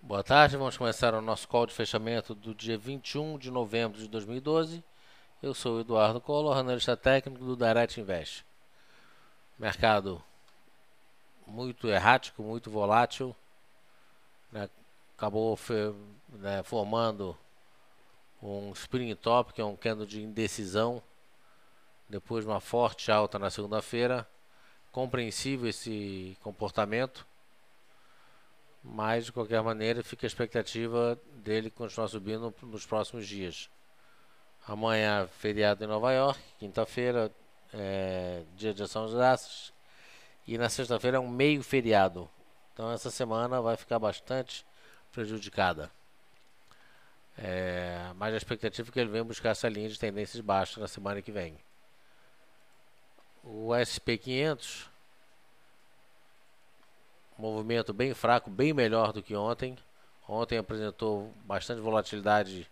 Boa tarde, vamos começar o nosso call de fechamento do dia 21 de novembro de 2012. Eu sou o Eduardo Collor, analista técnico do Direct Invest. Mercado muito errático, muito volátil, né? Acabou formando um spring top, que é um candle de indecisão, depois de uma forte alta na segunda-feira. Compreensível esse comportamento, mas de qualquer maneira fica a expectativa dele continuar subindo nos próximos dias. Amanhã, feriado em Nova York, quinta-feira, dia de ação de graças, e na sexta-feira é um meio feriado. Então essa semana vai ficar bastante prejudicada. Mas a expectativa é que ele venha buscar essa linha de tendência de baixa na semana que vem. O SP500, movimento bem fraco, bem melhor do que ontem. Ontem apresentou bastante volatilidade,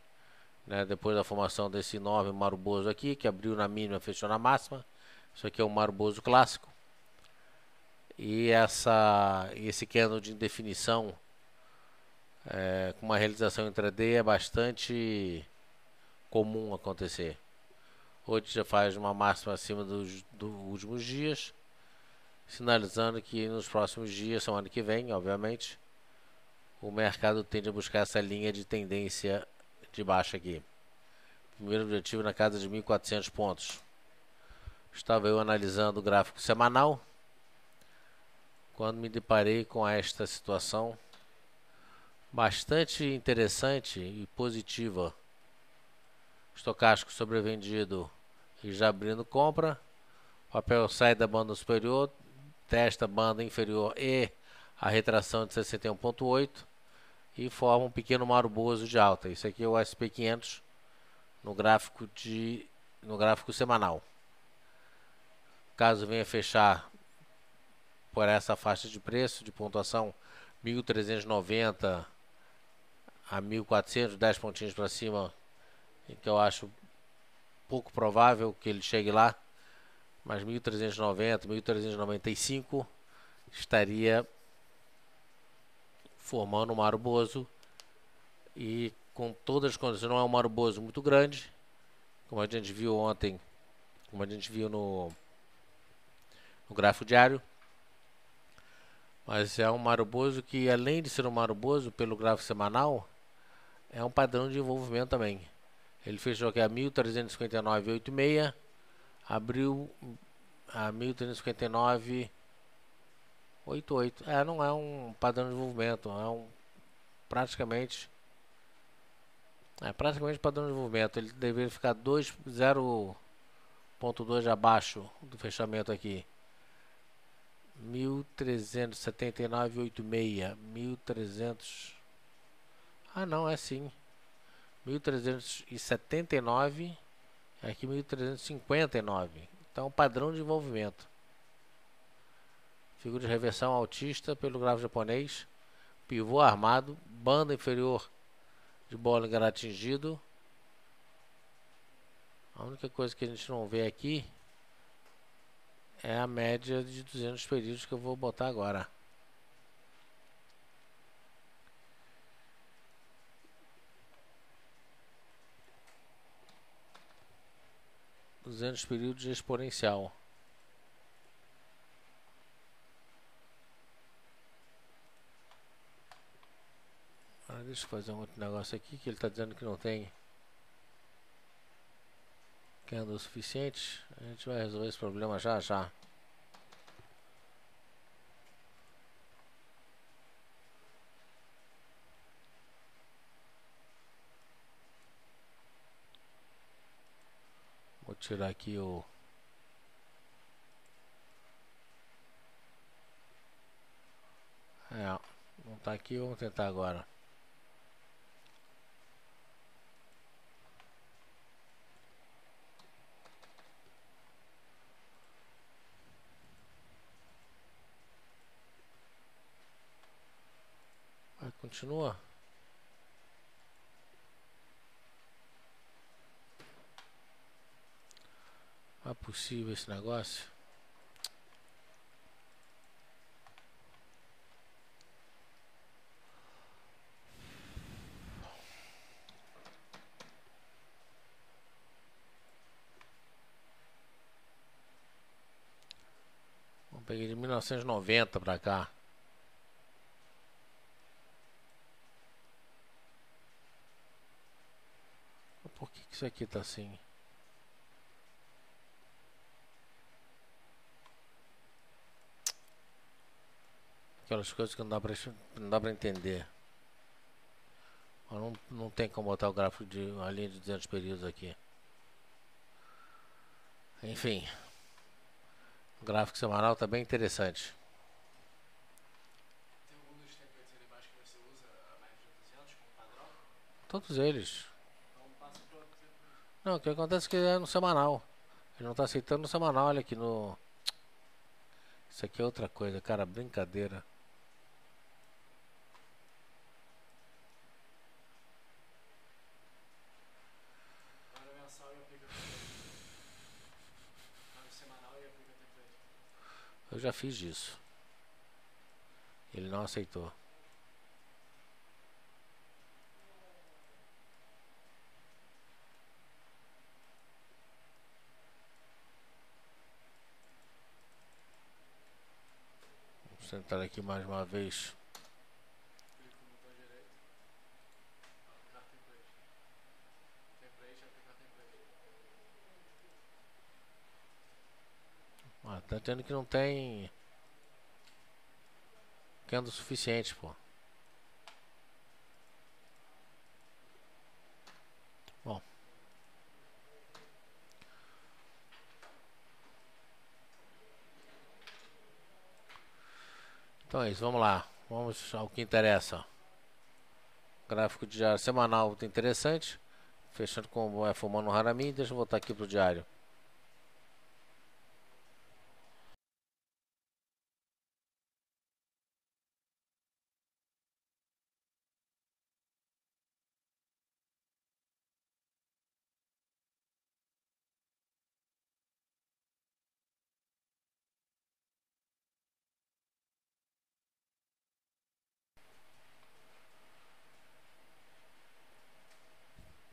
né, depois da formação desse enorme maruboso aqui, que abriu na mínima e fechou na máxima. Isso aqui é um maruboso clássico. E esse candle de indefinição com uma realização intraday é bastante comum acontecer. Hoje já faz uma máxima acima dos últimos dias, sinalizando que nos próximos dias, semana que vem, obviamente, o mercado tende a buscar essa linha de tendência de baixa aqui. Primeiro objetivo na casa de 1.400 pontos. Estava eu analisando o gráfico semanal quando me deparei com esta situação bastante interessante e positiva. Estocástico sobrevendido e já abrindo compra. O papel sai da banda superior, testa a banda inferior e a retração de 61,8 e forma um pequeno maruboso de alta. Isso aqui é o SP500 no gráfico semanal. Caso venha fechar por essa faixa de preço de pontuação 1.390 a 1.400, 10 pontinhos para cima, que eu acho pouco provável que ele chegue lá, mas 1.390, 1.395 estaria formando um maruboso, e com todas as condições. Não é um maruboso muito grande, como a gente viu ontem, como a gente viu no gráfico diário, mas é um maruboso que, além de ser um maruboso pelo gráfico semanal, é um padrão de envolvimento também. Ele fechou aqui a 1.359,86, abriu a 1.359,88. Não é um padrão de envolvimento, praticamente padrão de envolvimento. Ele deveria ficar 0,2 abaixo do fechamento aqui. 1.379,86, 1.300. Não, é sim. 1.379, aqui 1.359. Então, padrão de envolvimento. Figura de reversão altista pelo gráfico japonês. Pivô armado, banda inferior de Bollinger atingido. A única coisa que a gente não vê aqui é a média de 200 períodos que eu vou botar agora. Períodos exponencial. Deixa eu fazer um outro negócio aqui, que ele está dizendo que não tem candle suficiente. A gente vai resolver esse problema já já. Vou tirar aqui o... não está aqui, vamos tentar agora. Continua. Não é possível esse negócio. Peguei de 1990 pra cá. Por que isso aqui tá assim? Aquelas coisas que não dá pra entender. Não tem como botar o gráfico de uma linha de 200 períodos aqui. Enfim, o gráfico semanal tá bem interessante. Tem algum dos templates ali embaixo que você usa a média de 200 como padrão? Todos eles. Então passa para outro template. Não, o que acontece é que é no semanal. Ele não tá aceitando no semanal, olha aqui no... Isso aqui é outra coisa, cara, brincadeira. Vai no mensal e aplica template. Vai no semanal e aplica template. Eu já fiz isso. Ele não aceitou. Vamos tentar aqui mais uma vez. Clica no botão direito. Aplicar template. Template, aplicar template. Ah, tá dizendo que não tem candle suficiente, pô. Bom. Então é isso, vamos lá. Vamos ao que interessa. Gráfico de diário semanal muito interessante. Fechando com o Fumando no Harami. Deixa eu voltar aqui pro diário.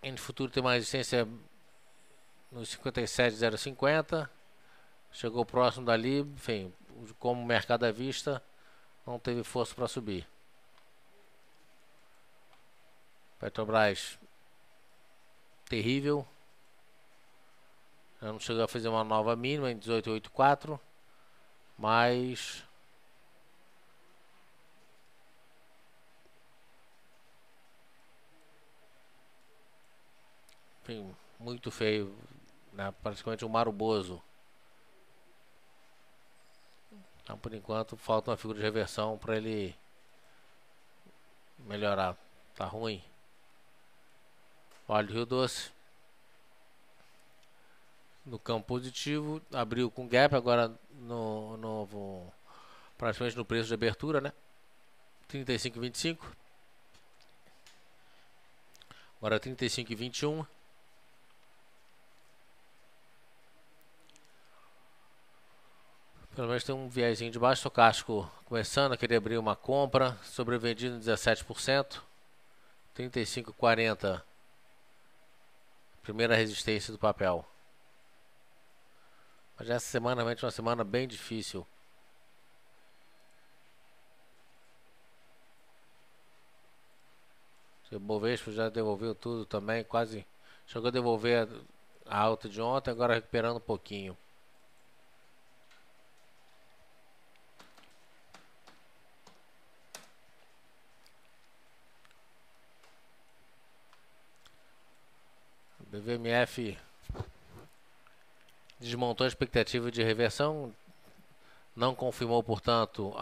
Índice futuro tem uma resistência no 57,050. Chegou próximo dali. Enfim, como o mercado à vista, não teve força para subir. Petrobras, terrível. Não chegou a fazer uma nova mínima em 18,84. Mas enfim, muito feio, né? Praticamente um maruboso. Então, por enquanto, falta uma figura de reversão para ele melhorar. Tá ruim. Óleo do Rio Doce. No campo positivo, abriu com gap, agora praticamente no preço de abertura, né? 35,25. Agora 35,21. Pelo menos tem um viésinho de baixo estocástico começando a querer abrir uma compra, sobrevendido em 17%. 35,40. Primeira resistência do papel. Mas essa semana realmente é uma semana bem difícil. O Bovespa já devolveu tudo também, quase chegou a devolver a alta de ontem, agora recuperando um pouquinho. O BVMF desmontou a expectativa de reversão, não confirmou, portanto,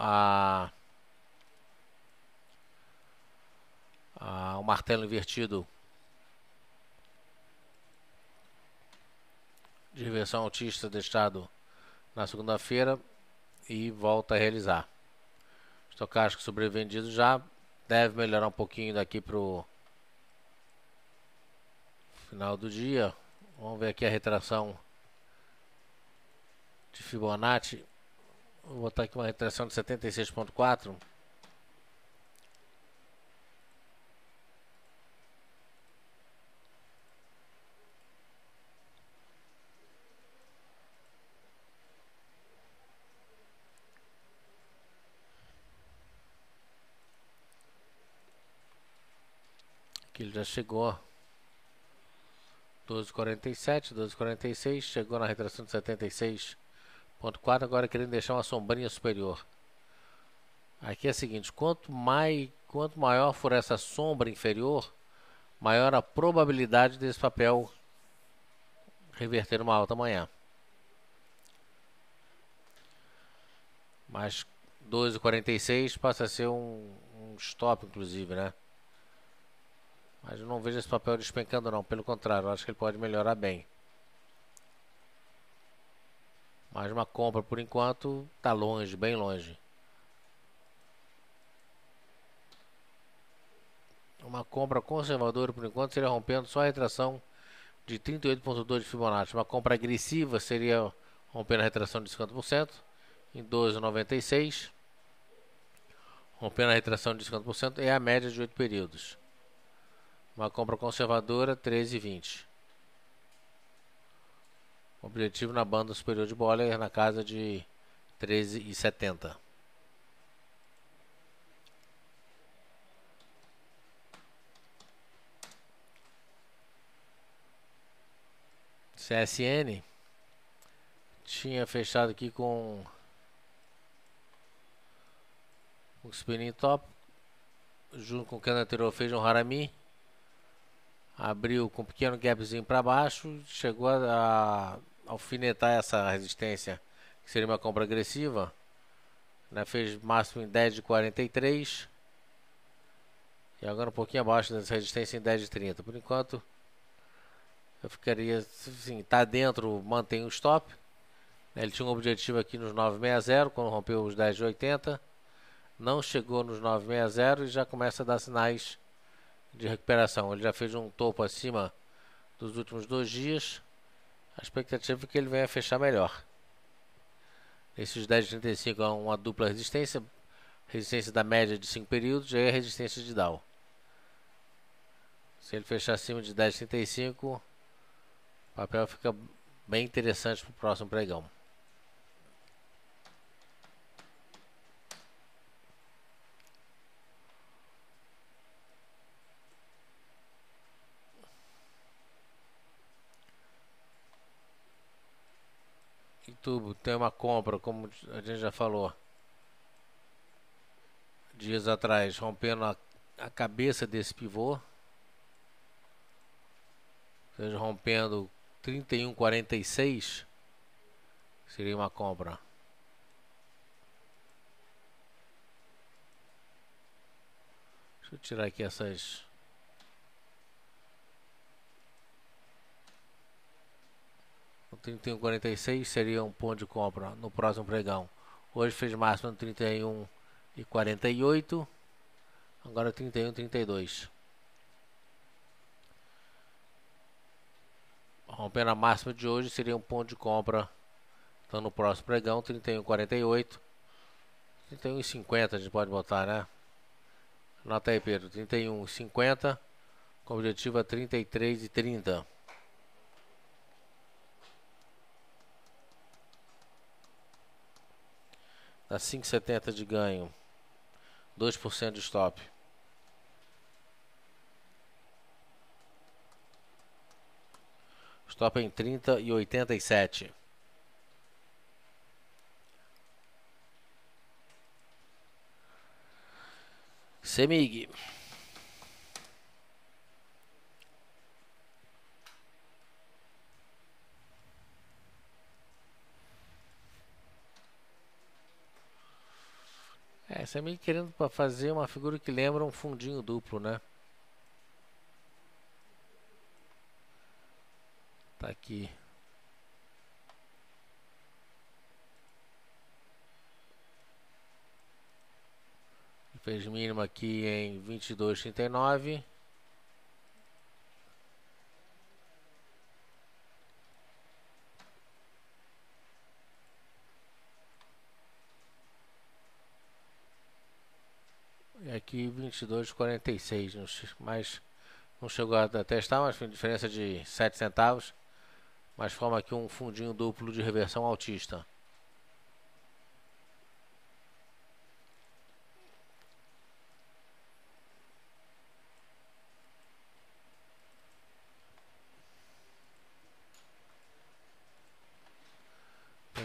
o martelo invertido de reversão altista deixado na segunda-feira e volta a realizar. Estocástico sobrevendido já deve melhorar um pouquinho daqui pro final do dia. Vamos ver aqui a retração de Fibonacci. Vou botar aqui uma retração de 76,4. Aqui ele já chegou. 12,47, 12,46. Chegou na retração de 76,4. Agora querendo deixar uma sombrinha superior. Aqui é o seguinte: quanto maior for essa sombra inferior, maior a probabilidade desse papel reverter uma alta amanhã. Mas 12,46 passa a ser um stop, inclusive, né? Mas eu não vejo esse papel despencando, não. Pelo contrário, eu acho que ele pode melhorar bem. Mas uma compra, por enquanto, está longe, bem longe. Uma compra conservadora, por enquanto, seria rompendo só a retração de 38,2 de Fibonacci. Uma compra agressiva seria rompendo a retração de 50% em 12,96. Rompendo a retração de 50% é a média de 8 períodos. Uma compra conservadora, 13,20. Objetivo na banda superior de Bollinger na casa de 13,70. CSN tinha fechado aqui com o spinning top, junto com o candle anterior fez um Harami, abriu com um pequeno gapzinho para baixo, chegou a alfinetar essa resistência, que seria uma compra agressiva, né? Fez máximo em 10 de 43 e agora um pouquinho abaixo dessa resistência em 10 de 30. Por enquanto eu ficaria assim, tá dentro, mantém o stop. Ele tinha um objetivo aqui nos 9,60 quando rompeu os 10 de 80. Não chegou nos 9,60 e já começa a dar sinais de recuperação. Ele já fez um topo acima dos últimos 2 dias. A expectativa é que ele venha fechar melhor. Esses 10,35 é uma dupla resistência. Resistência da média de 5 períodos e a resistência de Dow. Se ele fechar acima de 10,35, o papel fica bem interessante para o próximo pregão. Tubo tem uma compra, como a gente já falou dias atrás, rompendo a cabeça desse pivô, ou seja, rompendo 31,46 seria uma compra. Deixa eu tirar aqui essas. O 31,46 seria um ponto de compra no próximo pregão. Hoje fez máximo no 31,48. Agora 31,32. Rompendo a máxima de hoje seria um ponto de compra. Então no próximo pregão 31,48. 31,50 a gente pode botar, né? Anota aí, Pedro. 31,50. Com objetivo a 33,30. Dá 5,70 de ganho. 2% de stop. Stop em 30,87. Semig. Semig querendo para fazer uma figura que lembra um fundinho duplo, né? Tá aqui. Fez mínimo aqui em 22,39. E aqui 22,46, mas não chegou a testar, mas foi diferença de 7 centavos. Mas forma aqui um fundinho duplo de reversão altista.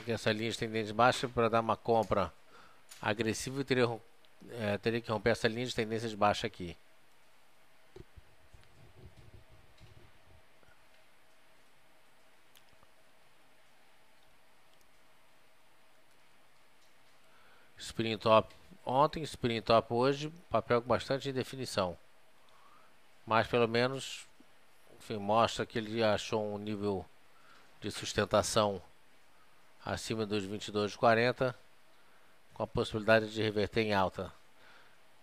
Aqui essa linha de tendência baixa para dar uma compra agressiva, eu teria que romper essa linha de tendência de baixa aqui. Spring top ontem, spring top hoje, papel com bastante indefinição. Mas pelo menos, enfim, mostra que ele achou um nível de sustentação acima dos 22,40, com a possibilidade de reverter em alta.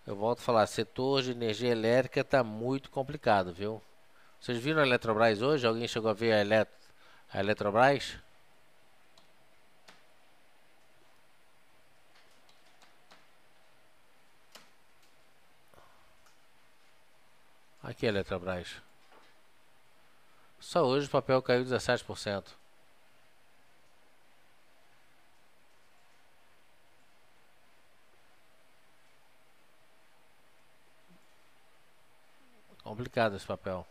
Eu volto a falar, setor de energia elétrica está muito complicado, viu? Vocês viram a Eletrobras hoje? Alguém chegou a ver a Eletrobras? Aqui a Eletrobras. Só hoje o papel caiu 17%. Complicado esse papel.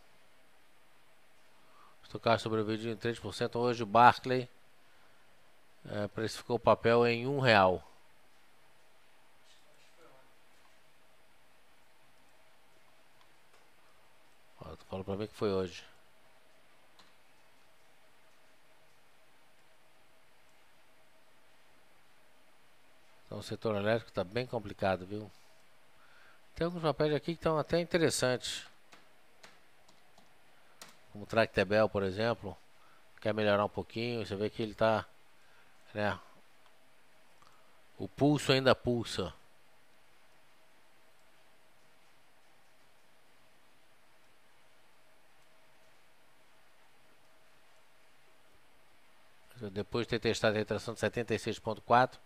Estocástico sobreviveu em 3%. Hoje o Barclay precificou o papel em R$1. Falou pra mim que foi hoje. Então o setor elétrico está bem complicado, viu? Tem alguns papéis aqui que estão até interessantes. Como o Tractebel, por exemplo. Quer melhorar um pouquinho. Você vê que ele está, né? O pulso ainda pulsa. Depois de ter testado a retração de 76,4,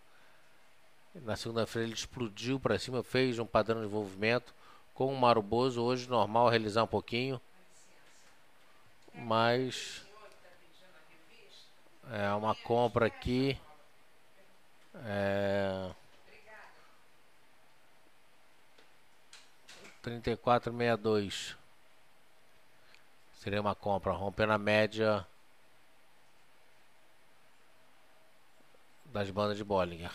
na segunda-feira ele explodiu para cima, fez um padrão de envolvimento com o Mauro Bozo. Hoje normal realizar um pouquinho, mas é uma compra aqui. 34,62 seria uma compra, rompendo a média das bandas de Bollinger.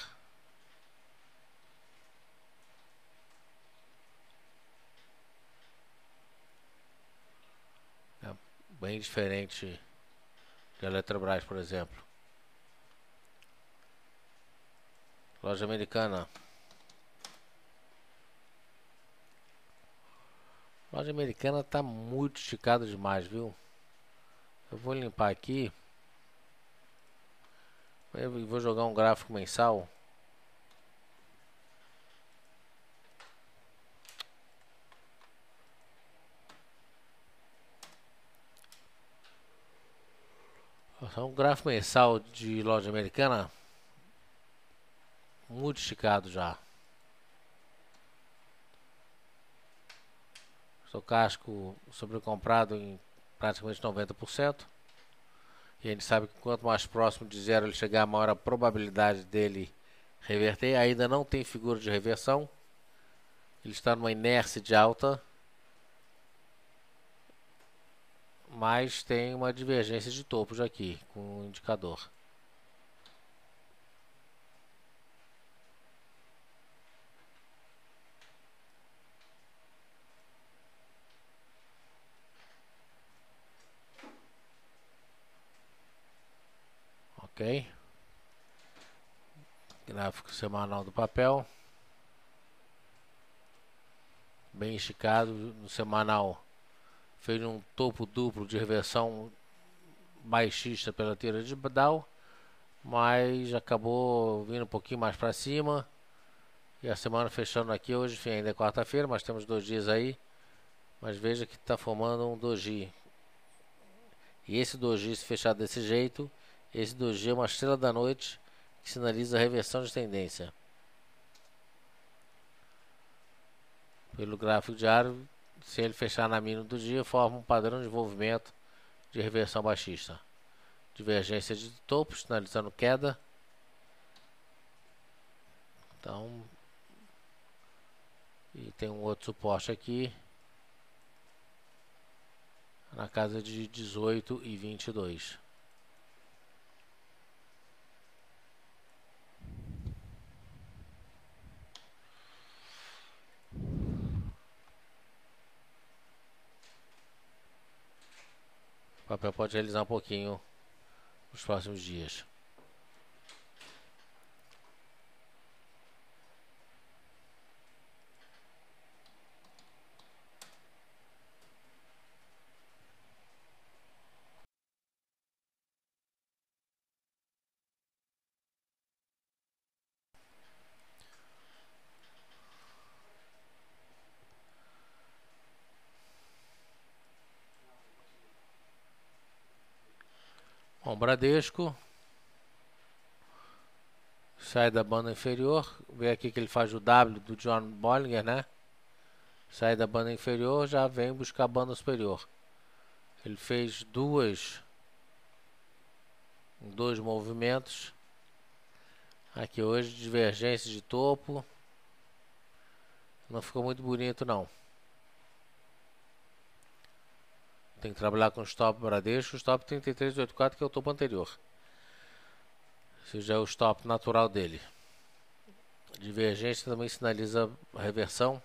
É bem diferente de Eletrobras, por exemplo. Loja Americana. Loja Americana tá muito esticado demais, viu? Eu vou limpar aqui. Eu vou jogar um gráfico mensal. Um gráfico mensal de loja americana muito esticado já. Estocástico sobrecomprado em praticamente 90%. E a gente sabe que quanto mais próximo de zero ele chegar, maior a probabilidade dele reverter. Ainda não tem figura de reversão. Ele está numa inércia de alta. Mas tem uma divergência de topos aqui com o indicador. Ok. Gráfico semanal do papel. Bem esticado. No semanal fez um topo duplo de reversão baixista pela teoria de Dow, mas acabou vindo um pouquinho mais para cima. E a semana fechando aqui hoje, enfim, ainda é quarta-feira, mas temos 2 dias aí. Mas veja que está formando um doji. E esse doji, se fechar desse jeito, esse doji é uma estrela da noite que sinaliza a reversão de tendência. Pelo gráfico diário, se ele fechar na mínima do dia, forma um padrão de envolvimento de reversão baixista. Divergência de topo, sinalizando queda. Então, e tem um outro suporte aqui na casa de 18 e 22. papel pode realizar um pouquinho nos próximos dias. Bom, Bradesco sai da banda inferior, vê aqui que ele faz o W do John Bollinger, né? Sai da banda inferior, já vem buscar a banda superior. Ele fez dois movimentos. Aqui hoje, divergência de topo. Não ficou muito bonito, não. Tem que trabalhar com o stop Bradesco, o stop 33,84, que é o topo anterior. Esse já é o stop natural dele. Divergência também sinaliza a reversão.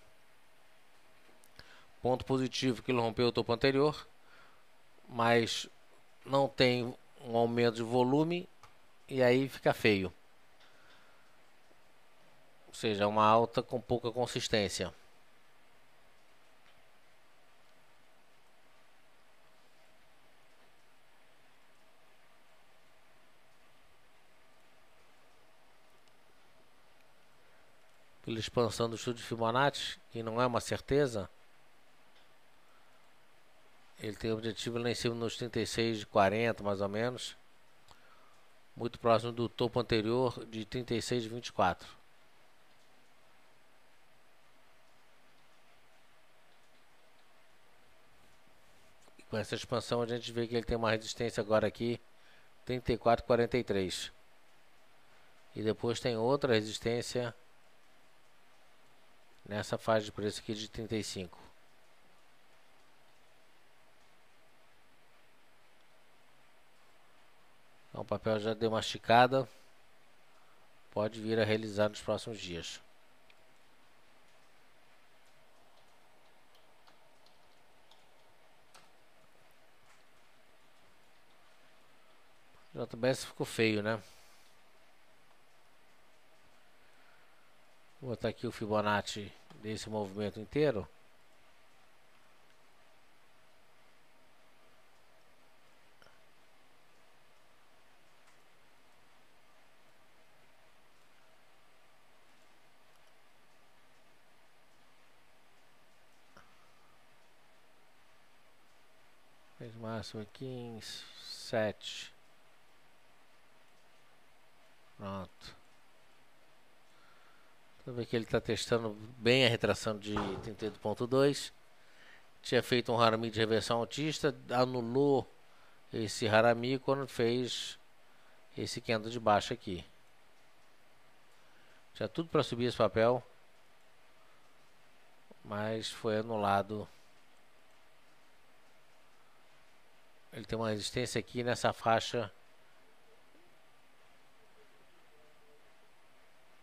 Ponto positivo que ele rompeu o topo anterior, mas não tem um aumento de volume e aí fica feio. Ou seja, uma alta com pouca consistência. Pela expansão do estudo de Fibonacci, que não é uma certeza, ele tem o objetivo lá em cima nos 36,40 mais ou menos, muito próximo do topo anterior de 36,24. E com essa expansão a gente vê que ele tem uma resistência agora aqui 34,43 e depois tem outra resistência nessa faixa de preço aqui de 35. Então o papel já deu uma esticada, pode vir a realizar nos próximos dias. JBS ficou feio, né? Vou botar aqui o Fibonacci desse movimento inteiro. Fez máximo aqui em 7. Pronto. Você vê que ele está testando bem a retração de 38,2. Tinha feito um Harami de reversão altista, anulou esse Harami quando fez esse candle de baixo aqui. Tinha tudo para subir esse papel, mas foi anulado. Ele tem uma resistência aqui nessa faixa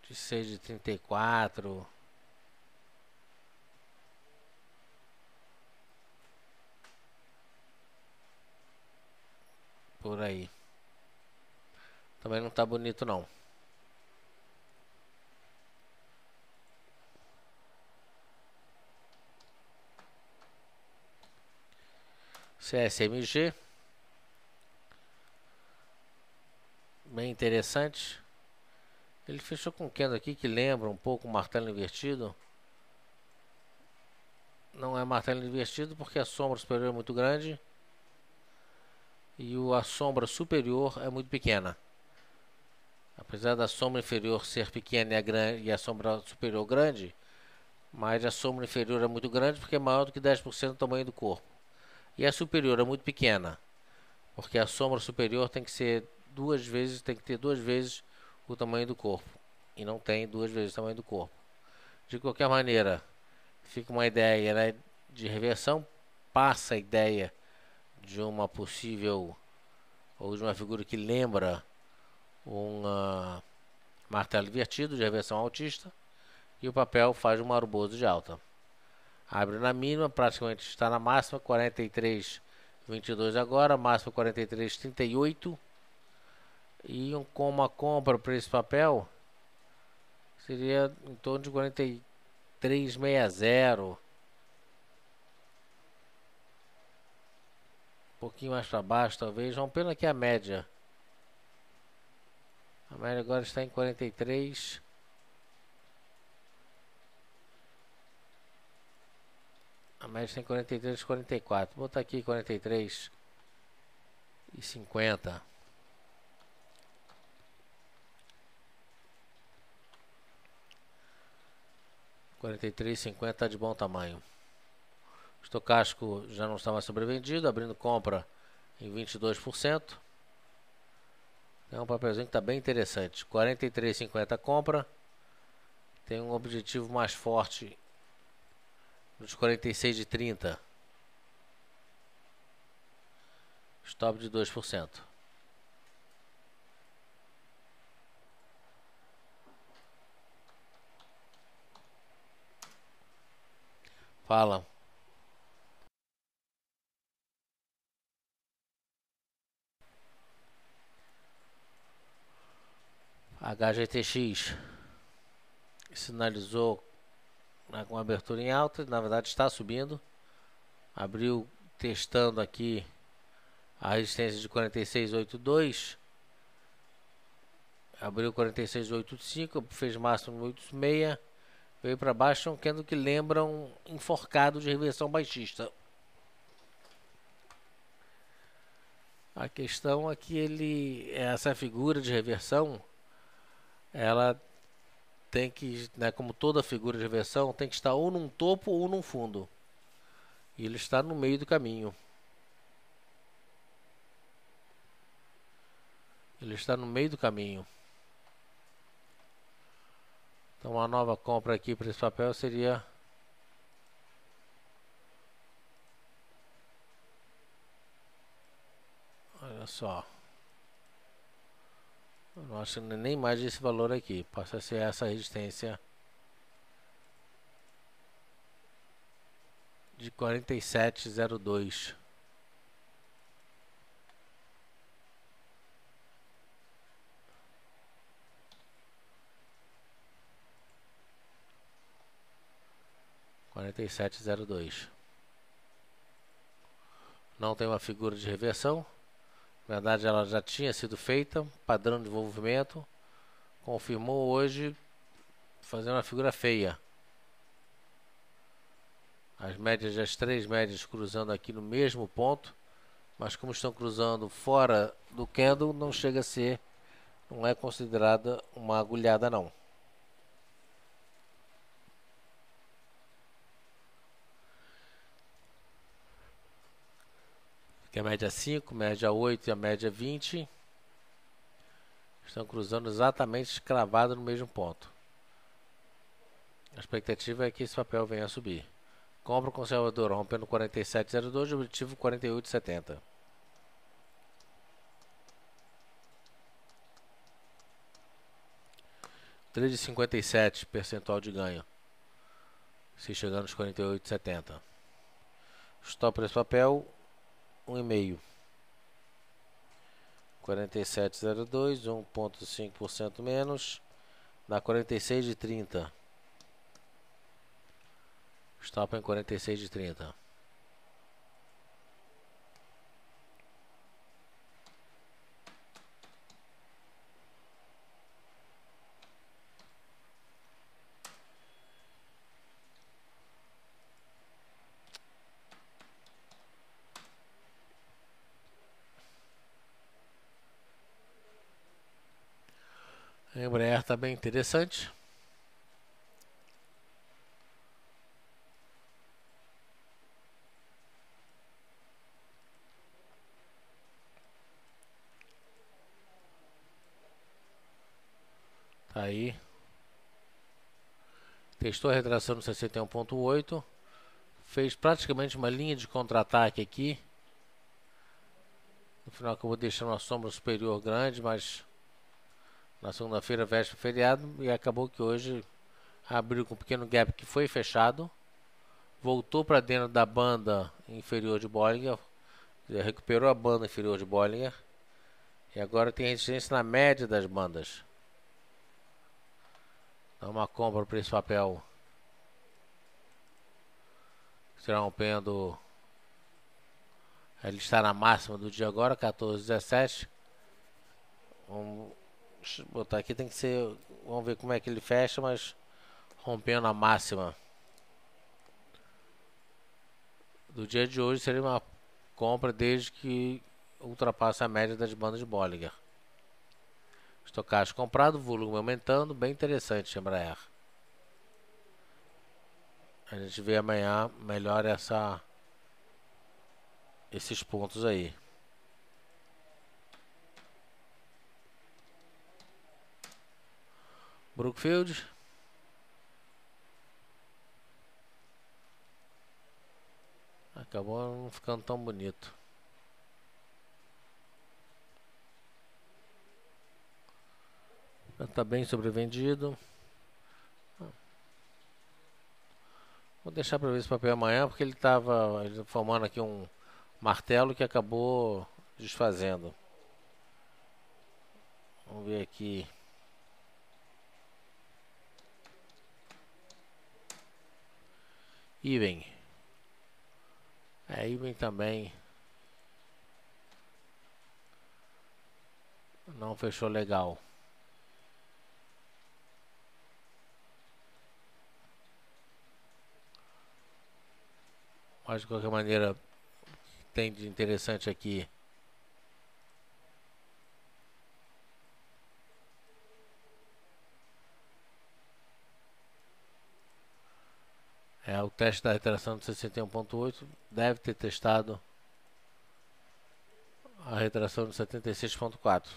de 6 de 34. Por aí. Também não tá bonito não. CSMG. Bem interessante. Ele fechou com um candle aqui que lembra um pouco o martelo invertido. Não é martelo invertido porque a sombra superior é muito grande e a sombra superior é muito pequena. Apesar da sombra inferior ser pequena e a sombra superior grande, mas a sombra inferior é muito grande porque é maior do que 10% do tamanho do corpo. E a superior é muito pequena, porque a sombra superior tem que ser tem que ter duas vezes o tamanho do corpo. E não tem duas vezes o tamanho do corpo. De qualquer maneira, fica uma ideia, né, de reversão, passa a ideia de uma possível ou de uma figura que lembra um martelo invertido de reversão altista, e o papel faz um maruboso de alta. Abre na mínima, praticamente está na máxima, 43 22 agora, máximo 43,38. E uma compra para esse papel seria em torno de 43,60. Um pouquinho mais para baixo, talvez. Rompendo aqui a média. A média agora está em 43. A média está em 43,44. Vou botar aqui 43,50. 43,50 está de bom tamanho. O estocástico já não está mais sobrevendido, abrindo compra em 22%. É um papelzinho que está bem interessante. 43,50 compra. Tem um objetivo mais forte nos 46,30. Stop de 2%. Fala. HGTX sinalizou com abertura em alta, na verdade está subindo. Abriu testando aqui a resistência de 46,82. Abriu 46,85, fez máximo no 8,6. Veio para baixo, um candle que lembra um enforcado de reversão baixista. A questão é que essa figura de reversão, ela tem que, né, como toda figura de reversão, tem que estar ou num topo ou num fundo. E ele está no meio do caminho. Ele está no meio do caminho. Então uma nova compra aqui para esse papel seria... Olha só. Eu não acho nem mais esse valor aqui. Passa a ser essa resistência de 47,02. Não tem uma figura de reversão. Na verdade, ela já tinha sido feita, padrão de desenvolvimento. Confirmou hoje fazendo uma figura feia. As médias das três médias cruzando aqui no mesmo ponto, mas como estão cruzando fora do candle, não chega a ser, não é considerada uma agulhada não. Aqui a média 5, média 8 e a média 20 estão cruzando exatamente cravado no mesmo ponto. A expectativa é que esse papel venha a subir. Compra conservador rompendo 47,02, objetivo 48,70. Trade 57% de ganho, se chegar nos 48,70. Stop para esse papel 1,5. 47,02, 1,5% menos, dá 46,30. Stop em 46,30. A Embraer está bem interessante. Tá aí. Testou a retração no 61,8. Fez praticamente uma linha de contra-ataque aqui. No final acabou deixando uma sombra superior grande, mas na segunda-feira véspera feriado, e acabou que hoje abriu com um pequeno gap que foi fechado, voltou para dentro da banda inferior de Bollinger, Recuperou a banda inferior de Bollinger. E agora tem resistência na média das bandas. Dá uma compra para esse papel. Interrompendo. Ele está na máxima do dia agora, 14,17. Vamos botar aqui, tem que ser. Vamos ver como é que ele fecha, mas rompendo a máxima do dia de hoje seria uma compra desde que ultrapasse a média das bandas de Bollinger. Estocagem comprado, volume aumentando, bem interessante, Embraer. A gente vê amanhã melhor esses pontos aí. Brookfield. Acabou não ficando tão bonito. Já está bem sobrevendido. Vou deixar para ver esse papel amanhã, porque ele estava formando aqui um martelo que acabou desfazendo. Vamos ver aqui. Even. Even também não fechou legal. Mas de qualquer maneira, tem de interessante aqui. O teste da retração de 61,8 deve ter testado a retração de 76,4.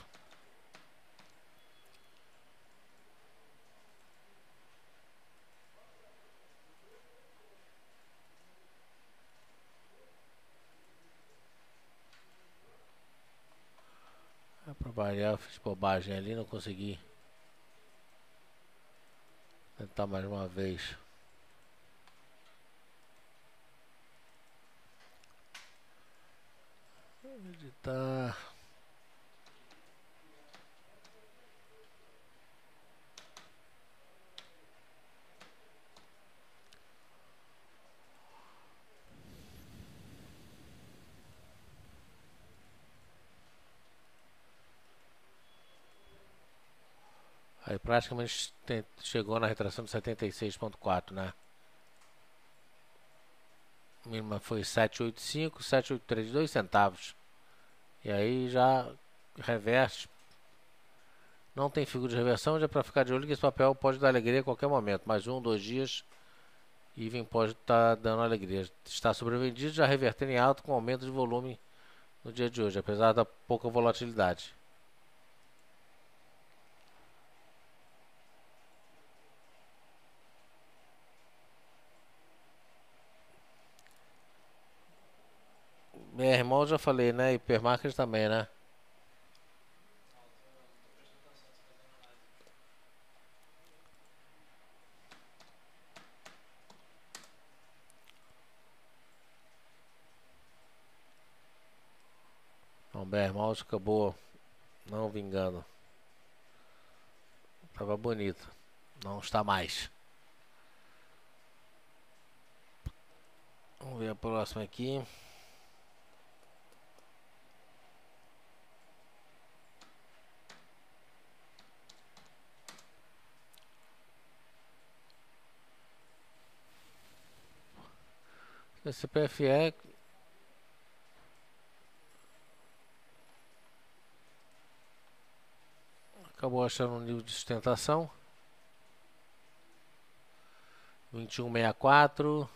Para variar, eu fiz bobagem ali, não consegui. Tentar mais uma vez. Editar. Aí praticamente chegou na retração de 76,4, né? A mínima foi 7,85, 7,83, 2 centavos. E aí já reverte. Não tem figura de reversão, já para ficar de olho que esse papel pode dar alegria a qualquer momento. Mais 1, 2 dias, Even pode estar dando alegria. Está sobrevendido, já revertendo em alto com aumento de volume no dia de hoje, apesar da pouca volatilidade. Meu irmão, já falei, né? Hipermarket também, né? Então, Bear Mouse acabou não vingando. Tava bonito. Não está mais. Vamos ver a próxima aqui. Esse PFE acabou achando um nível de sustentação. 21,64.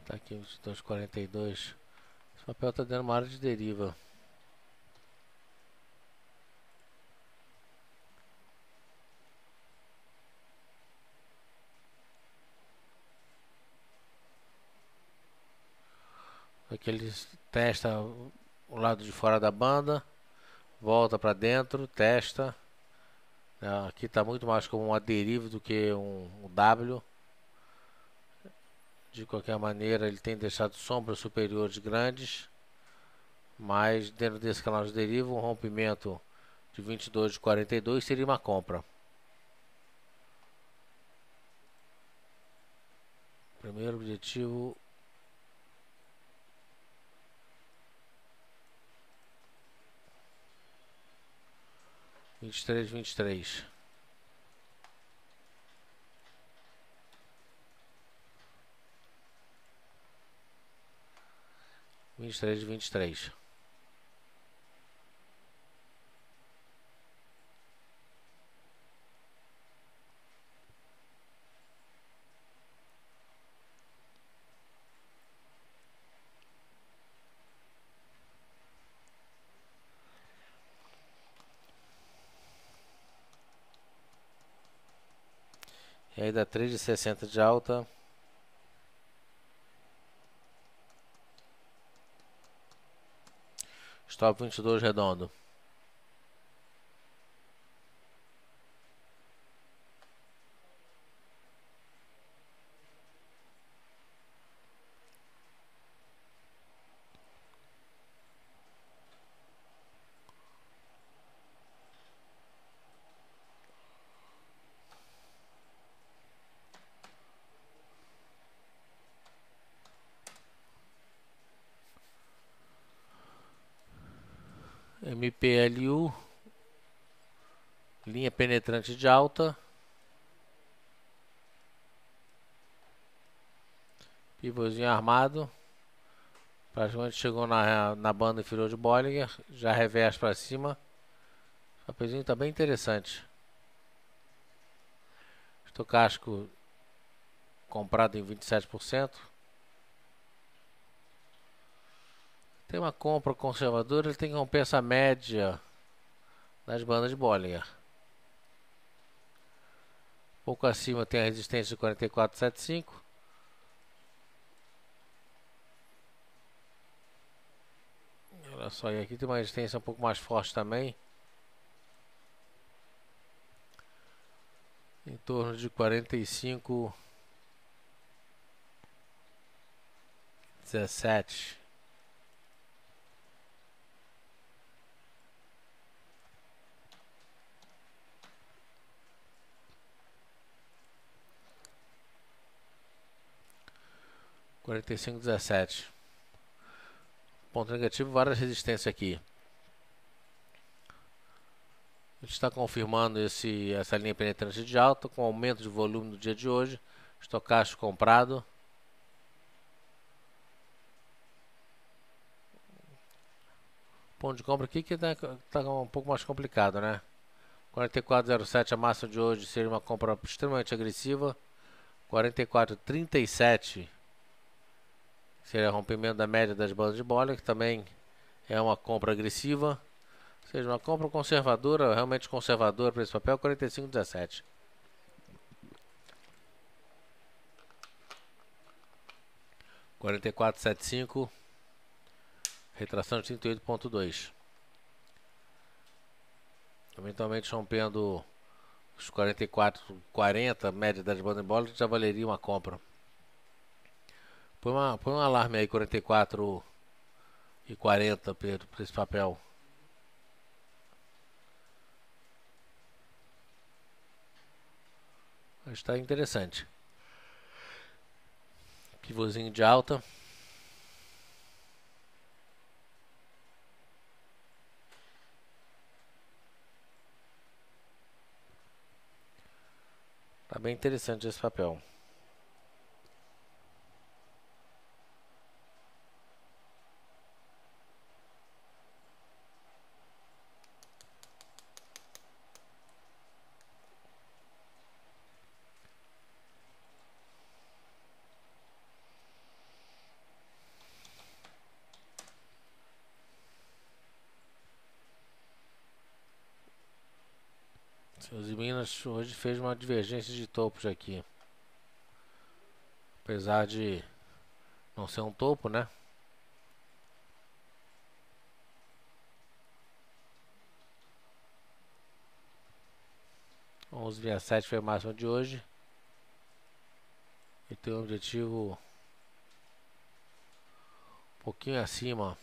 Tá aqui 22,42. Esse papel tá dando uma área de deriva. Aqui ele testa o lado de fora da banda, volta para dentro, testa. Aqui está muito mais como uma deriva do que um W. De qualquer maneira, ele tem deixado sombras superiores grandes, mas dentro desse canal de deriva, um rompimento de 22 de 42 seria uma compra. Primeiro objetivo, vinte e três, 23. Vinte e três, 23. E aí dá 3,60 de alta. Stop 22 redondo. MPLU, linha penetrante de alta, pivôzinho armado, praticamente chegou na banda inferior de Bollinger, já reverte para cima, o papelzinho está bem interessante. Estocástico comprado em 27%. Tem uma compra conservadora, ele tem que romper essa média das bandas de Bollinger. Pouco acima tem a resistência de 44,75. Olha só, e aqui tem uma resistência um pouco mais forte também. Em torno de 45,17. Ponto negativo, várias resistências aqui. A gente está confirmando essa linha penetrante de alta com aumento de volume no dia de hoje. Estocástico comprado. Ponto de compra aqui que está um pouco mais complicado, né? 44,07 a máxima de hoje seria uma compra extremamente agressiva. 44,37 seria rompimento da média das bandas de Bollinger, que também é uma compra agressiva. Ou seja, uma compra conservadora, realmente conservadora para esse papel, 45,17. (44,75), retração de 38,2. Eventualmente rompendo os 44,40, média das bandas de Bollinger, já valeria uma compra. Põe um alarme aí, 44,40 para esse papel. Está interessante. Pivôzinho de alta. Tá bem interessante esse papel. Seus Minas hoje fez uma divergência de topos aqui. Apesar de não ser um topo, né? 11,67 foi a máxima de hoje. E tem um objetivo um pouquinho acima.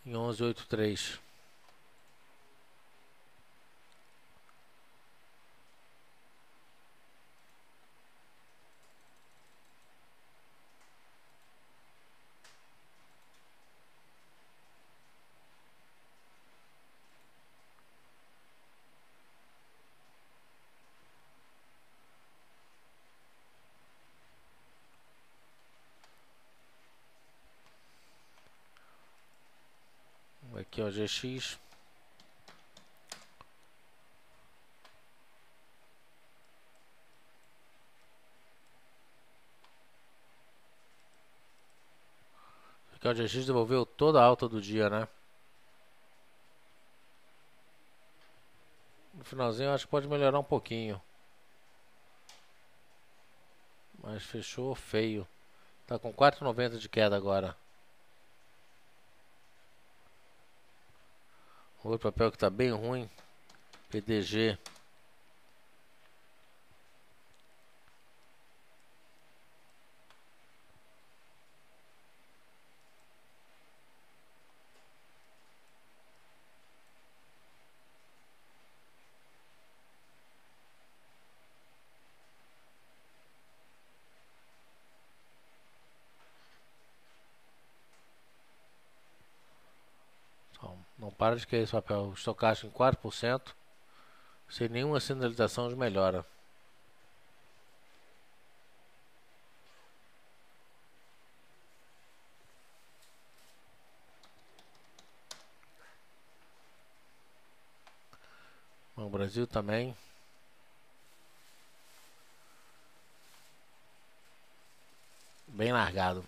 Em 11,83. Aqui é o GX. Aqui é o GX devolveu toda a alta do dia, né? No finalzinho eu acho que pode melhorar um pouquinho. Mas fechou feio. Tá com 4,90 de queda agora. Outro papel que tá bem ruim. PDG. Então, não para de cair esse papel. Estocástico em 4%. Sem nenhuma sinalização de melhora. O Brasil também. Bem largado.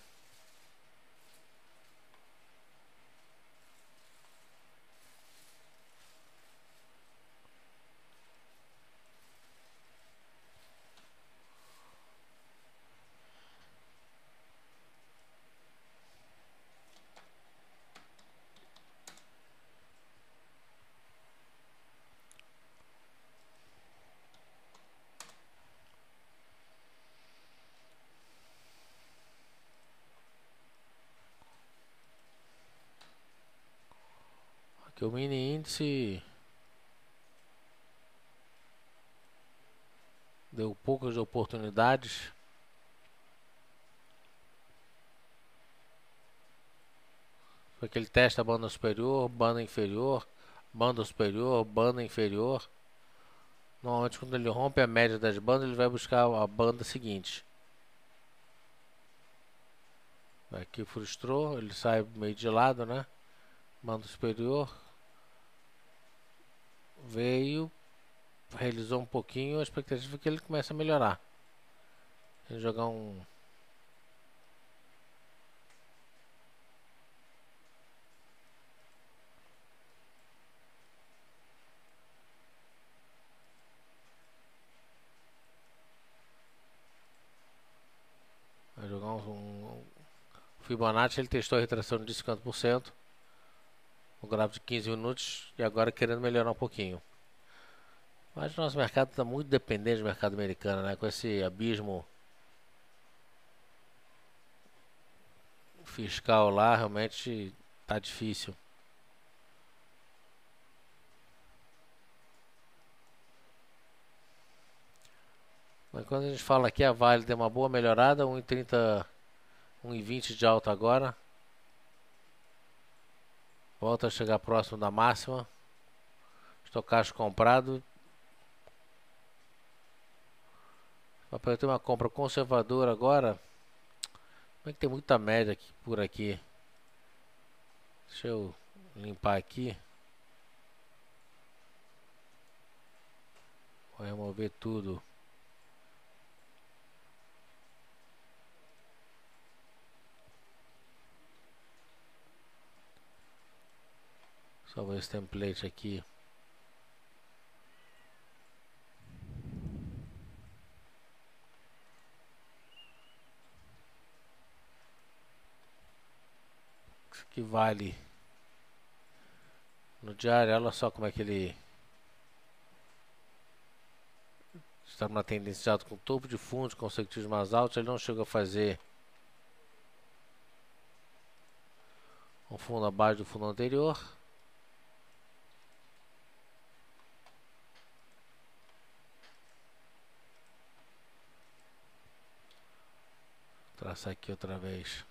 Aqui o mini índice deu poucas oportunidades. Foi aquele teste da banda superior, banda inferior, banda superior, banda inferior. Normalmente quando ele rompe a média das bandas, ele vai buscar a banda seguinte. Aqui frustrou, ele sai meio de lado, né? Banda superior. Veio, realizou um pouquinho, a expectativa é que ele comece a melhorar. Ele jogar um... Vai jogar um Fibonacci, ele testou a retração de 50%. O gráfico de 15 minutos e agora querendo melhorar um pouquinho. Mas o nosso mercado está muito dependente do mercado americano, né? Com esse abismo fiscal lá, realmente está difícil. Mas quando a gente fala aqui, a Vale deu uma boa melhorada, 1,30, 1,20 de alta agora. Volta a chegar próximo da máxima. Estocástico comprado. O papel tem uma compra conservadora agora. Como é que tem muita média aqui, por aqui? Deixa eu limpar aqui. Vou remover tudo. Só ver esse template aqui. Isso aqui vale No diário, olha só como é que ele está numa tendência de alta com topo de fundos consecutivos mais altos. Ele não chegou a fazer um fundo abaixo do fundo anterior. Vou traçar aqui outra vez.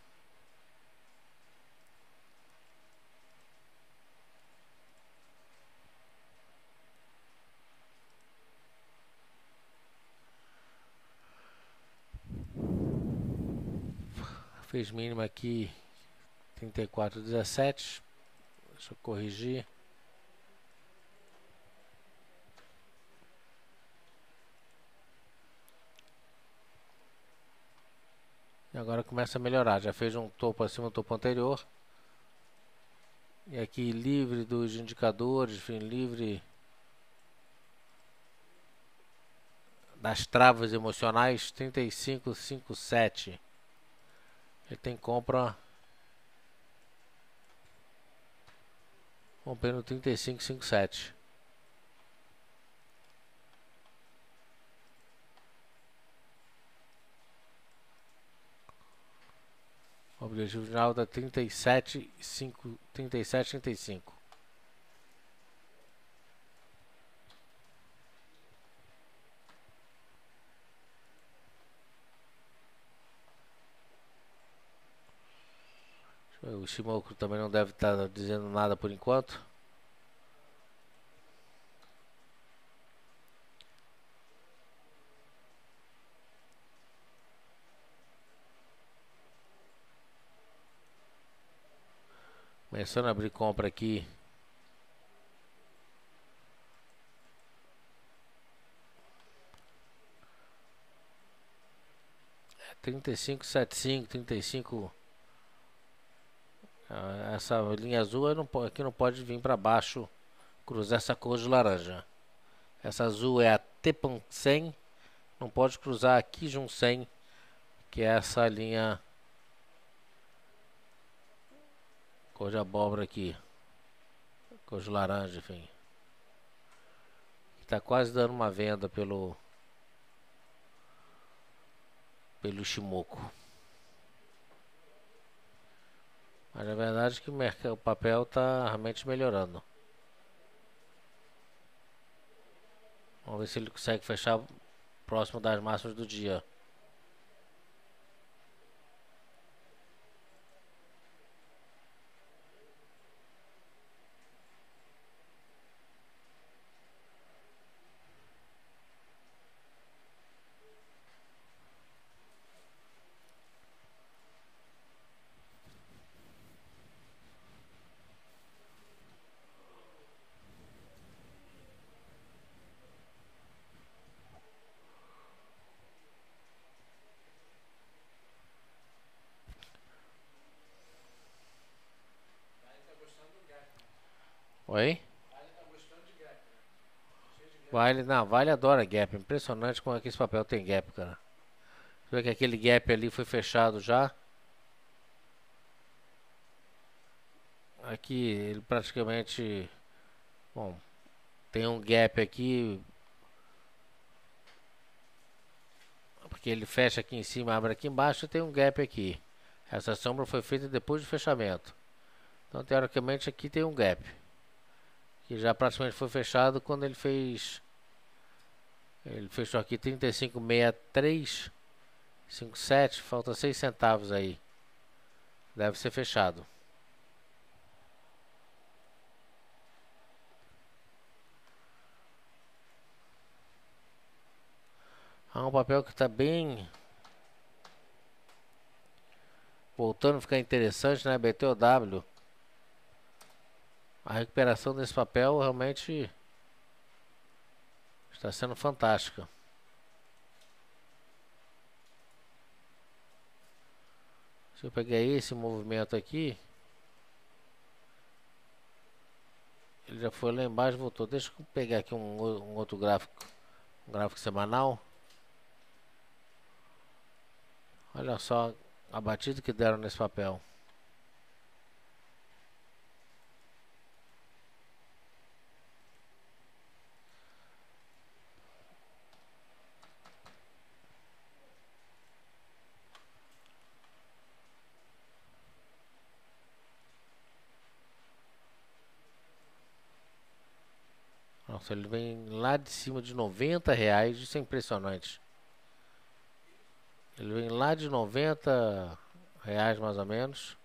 Fez mínima aqui 34,17. Deixa eu corrigir. E agora começa a melhorar. Já fez um topo acima do topo anterior. E aqui livre dos indicadores, enfim, livre das travas emocionais, 35,57. Ele tem compra rompendo 35,57. O objetivo final da 37,5, 37,35. O Shimoku também não deve estar dizendo nada por enquanto. Começando a abrir compra aqui. É 35,75, 35. Essa linha azul aqui não pode vir para baixo, cruzar essa cor de laranja. Essa azul é a Teppan 100, não pode cruzar a Kijun 100, que é essa linha cor de abóbora aqui, cor de laranja, enfim. Está quase dando uma venda pelo Shimoku. Mas a verdade é que o papel está realmente melhorando. Vamos ver se ele consegue fechar próximo das máximas do dia. Oi? Vale adora gap. Impressionante como é que esse papel tem gap, cara. Você vê que aquele gap ali foi fechado já. Aqui ele praticamente, bom, tem um gap aqui, porque ele fecha aqui em cima, abre aqui embaixo e tem um gap aqui. Essa sombra foi feita depois do fechamento. Então teoricamente aqui tem um gap, que já praticamente foi fechado quando ele fez. Ele fechou aqui 35,6357, falta 6 centavos aí. Deve ser fechado. Um papel que está bem voltando a ficar interessante, né? BTOW. A recuperação desse papel realmente está sendo fantástica. Se eu pegar esse movimento aqui, ele já foi lá embaixo e voltou. Deixa eu pegar aqui um outro gráfico, um gráfico semanal. Olha só a batida que deram nesse papel. Nossa, ele vem lá de cima de R$ 90. Isso é impressionante. Ele vem lá de R$ 90 mais ou menos.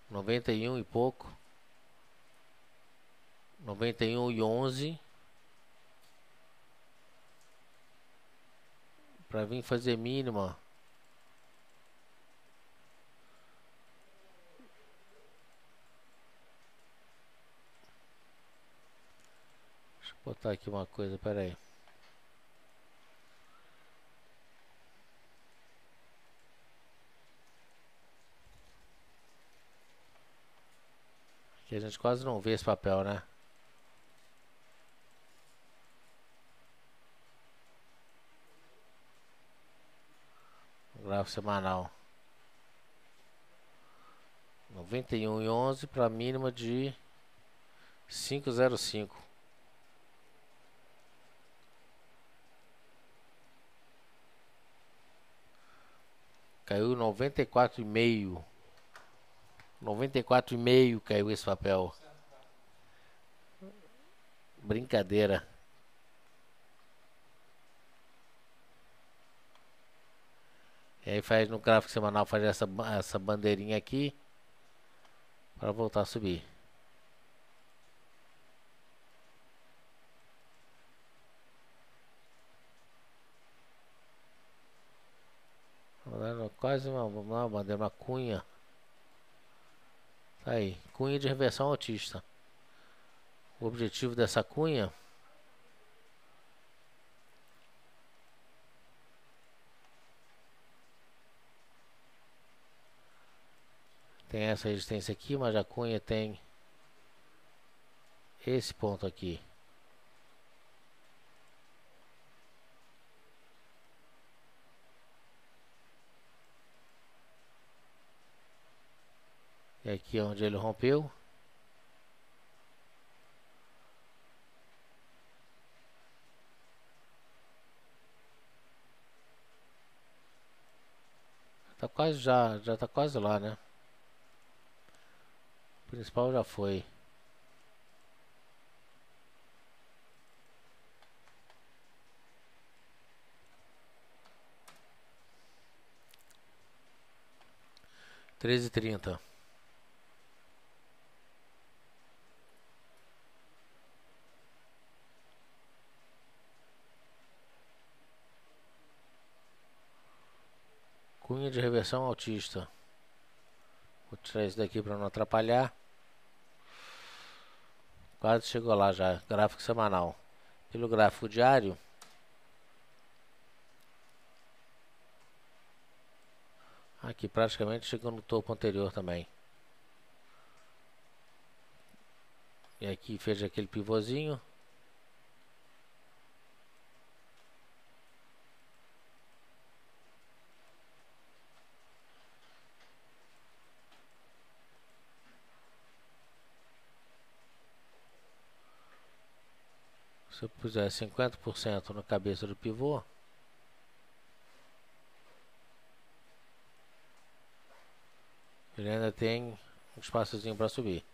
91 e pouco. 91,11. Para vir fazer mínima. Deixa eu botar aqui uma coisa, pera aí. Que a gente quase não vê esse papel, né? Gráfico semanal. 91,11 para mínima de 5,05. Caiu 94,5. 94,5 caiu esse papel. Brincadeira. E aí faz no gráfico semanal, faz essa bandeirinha aqui para voltar a subir. Quase uma bandeira, uma cunha. Tá aí, cunha de reversão autista. O objetivo dessa cunha tem essa resistência aqui, mas a cunha tem esse ponto aqui. E aqui é onde ele rompeu. Tá quase já tá quase lá, né? O principal já foi. R$ 13,30. Cunha de reversão autista. Vou tirar isso daqui para não atrapalhar. Quase chegou lá já. Gráfico semanal. Pelo gráfico diário. Aqui praticamente chegou no topo anterior também. E aqui fez aquele pivôzinho. Se eu puser 50% na cabeça do pivô, ele ainda tem um espaçozinho para subir.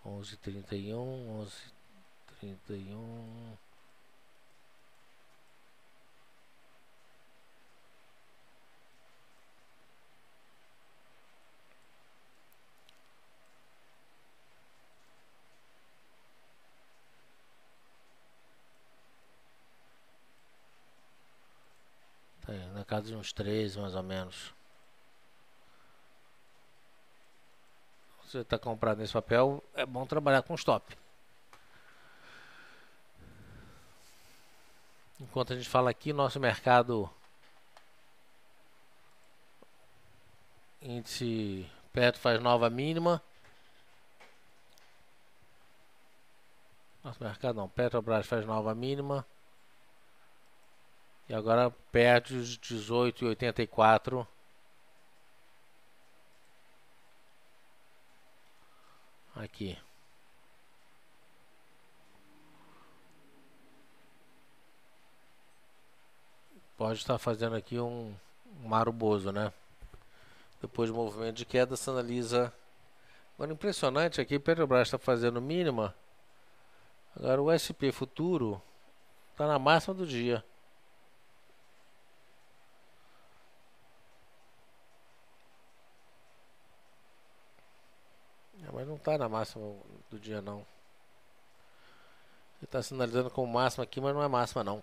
Onze trinta e um, 11,31. Tá aí, na casa de uns 13 mais ou menos. Se você está comprando esse papel, é bom trabalhar com stop. Enquanto a gente fala aqui, nosso mercado índice Petro faz nova mínima. Nosso mercado não, Petrobras faz nova mínima. E agora perde os 18,84. Aqui. pode estar fazendo aqui um Maruboso, né? Depois do movimento de queda, se analisa. Agora, impressionante aqui, Petrobras está fazendo mínima. Agora o SP futuro está na máxima do dia. Mas não está na máxima do dia não. Ele está sinalizando como máxima aqui, mas não é máxima não.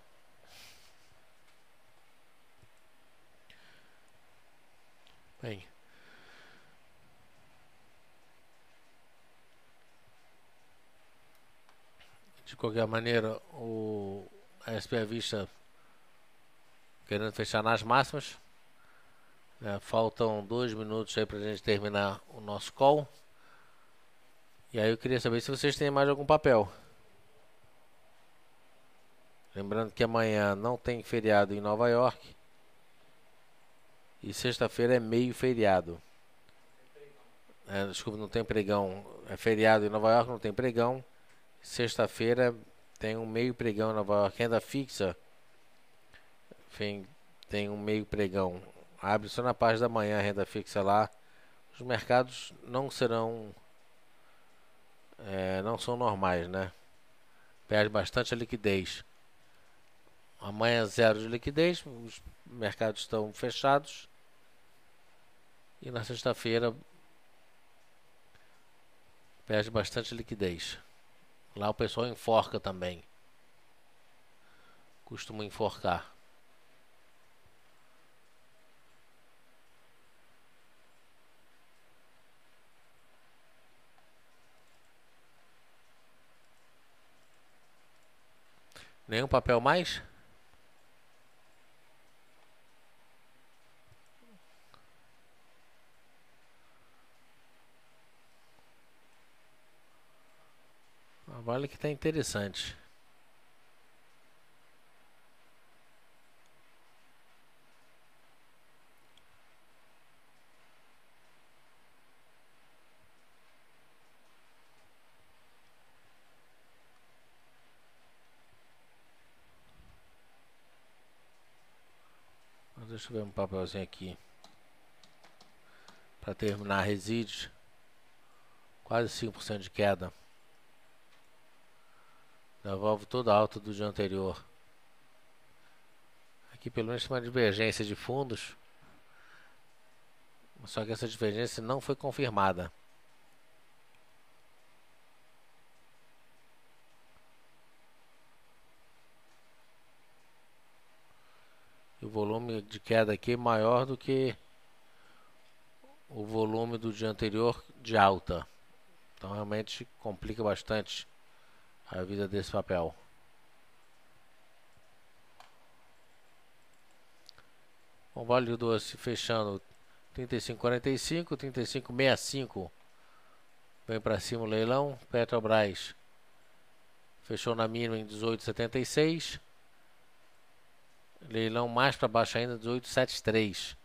Bem. De qualquer maneira, a SP à vista querendo fechar nas máximas. Faltam 2 minutos aí para a gente terminar o nosso call. E aí eu queria saber se vocês têm mais algum papel. Lembrando que amanhã não tem feriado em Nova York. E sexta-feira é meio feriado. Desculpa, não tem pregão. É feriado em Nova York, não tem pregão. Sexta-feira tem um meio pregão em Nova York. Renda fixa tem um meio pregão. Abre só na parte da manhã a renda fixa lá. Os mercados não serão... não são normais, né? Perde bastante a liquidez. Amanhã 0 de liquidez. Os mercados estão fechados. E na sexta-feira perde bastante liquidez. Lá o pessoal enforca também. Costuma enforcar. Nenhum papel mais? Vale que tá interessante. Deixa eu ver um papelzinho aqui. Para terminar, reside. Quase 5% de queda. Devolve toda a alta do dia anterior. Aqui pelo menos tem uma divergência de fundos. Só que essa divergência não foi confirmada. E o volume de queda aqui é maior do que o volume do dia anterior de alta. Então realmente complica bastante a vida desse papel. Bom, Vale do Doce fechando 35,45, 35,65. Vem para cima o leilão. Petrobras fechou na mínima em 18,76. Leilão mais para baixo ainda, 18,73.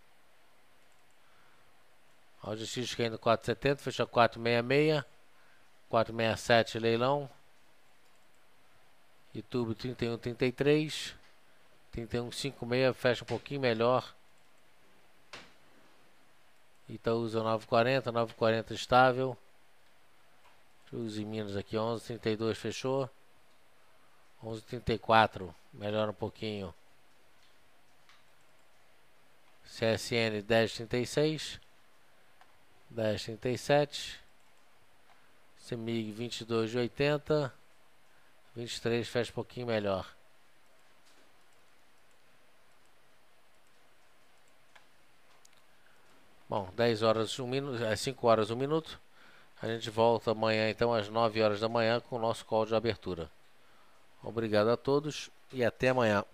OGX caindo 4,70, fecha 4,66. 4,67 leilão. YouTube 31,33. 31,56 fecha um pouquinho melhor. Itaúsa 9,40, 9,40 estável. Os em Minas aqui 11,32 fechou. 11,34 melhora um pouquinho. CSN 10,36. 10,37. CEMIG 22,80. 23 fecha um pouquinho melhor. Bom, 10 horas 1 minuto, 5 horas 1 minuto. A gente volta amanhã então às 9 horas da manhã com o nosso call de abertura. Obrigado a todos e até amanhã.